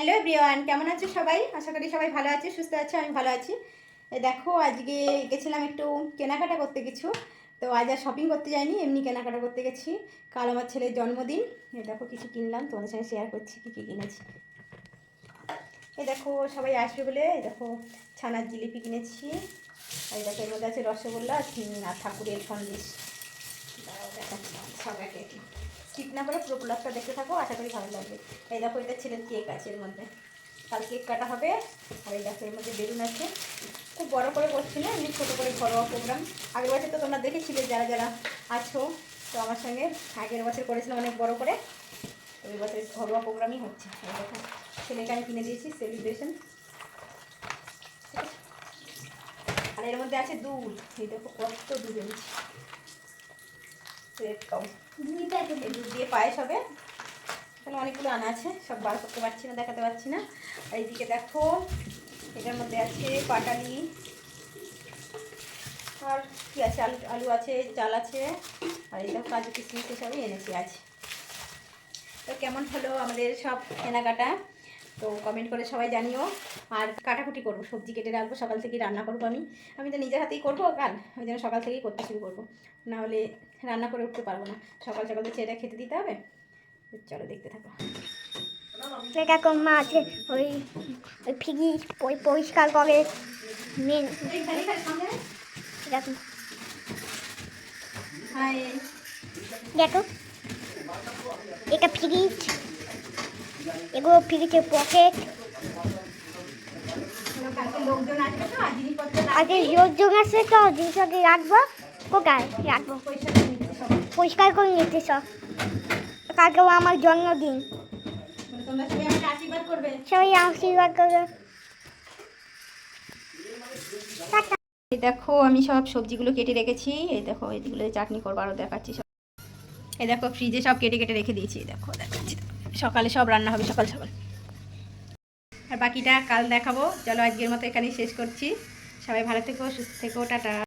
Hello everyone, কেমন আছো সবাই? আশা করি সবাই ভালো আছে, সুস্থ আছে। আমি ভালো আছি। দেখো, আজকে গেছিলাম একটু কেনাকাটা করতে কিছু। তো আজ আর শপিং করতে যাইনি, এমনি কেনাকাটা করতে গেছি। কাল আমার ছেলের জন্মদিন। দেখো কিছু কিনলাম, তোমাদের সঙ্গে শেয়ার করছি কী কী কিনেছি। দেখো সবাই আসবে বলে দেখো ছানার জিলিপি কিনেছি। আর দেখো এর মধ্যে আছে রসগোল্লা আর ঠাকুরের সন্দেশ। দেখাচ্ছি সবাইকে একটু স্কিপ না করে পুরো ব্লগটা দেখতে থাকো, আশা করি ভালো লাগবে। এই দেখো এটা ছেলের কেক আছে, এর মধ্যে কাল কেক কাটা হবে। আর এই দেখো এর মধ্যে বেলুন আছে। খুব বড় করে করছি না, এমনি ছোটো করে ঘরোয়া প্রোগ্রাম। আগের বছর তো তোমরা দেখেছিলে যারা যারা আছো, তো আমার সঙ্গে আগের বছর করেছিলাম অনেক বড় করে। তো এই বছর ঘরোয়া প্রোগ্রামই হচ্ছে। এই দেখো ছেলেকে আমি কিনে দিয়েছি সেলিব্রেশন। আর এর মধ্যে আছে দুধ। এই দেখো কত দুধ এনেছি, রেড কাউ। এই দুধ দিয়ে পায়েস হবে। এখানে অনেকগুলো আনা আছে, সব বার করতে পারছি না, দেখাতে পারছি না। আর এইদিকে দেখো এটার মধ্যে আছে পাটালি, আর কি আছে, আলু আলু আছে, চাল আছে। আর এই দেখো কাজু কিশমিশ সবই এনেছি আজ। তো কেমন হলো আমাদের সব কেনাকাটা, তো কমেন্ট করে সবাই জানিও। আর কাটাকুটি করবো, সবজি কেটে রাখবো, সকাল থেকেই রান্না করবো। আমি তো নিজের হাতেই করবো কাল, ওই জন্য সকাল থেকেই করতে শুরু করবো, নাহলে রান্না করে উঠতে পারবো না। সকাল সকাল তো ছেলেটা খেতে দিতে হবে। চলো দেখতে থাকো। মা আছে ওই ওই ফিগি পরিষ্কার করে মেন দেখো এটা ফ্রিজ, এগুলো ফ্রিজের পকেট। আগে লোকজন আছে তো জিনিসটাকে রাখবো, কোথায় রাখবো পরিষ্কার করে নিতে সব। কালকেও আমার জন্মদিন, সবাই আশীর্বাদ করবে। এই দেখো আমি সব সবজিগুলো কেটে রেখেছি। এই দেখো এইগুলো চাটনি করবো, আরও দেখাচ্ছি সব। এই দেখো ফ্রিজে সব কেটে কেটে রেখে দিয়েছি। দেখো দেখাচ্ছি, সকালে সব রান্না হবে সকাল সকাল। আর বাকিটা কাল দেখাবো। চলো আজকের মতো এখানেই শেষ করছি। সবাই ভালো থেকো, সুস্থ থেকো, টাটা।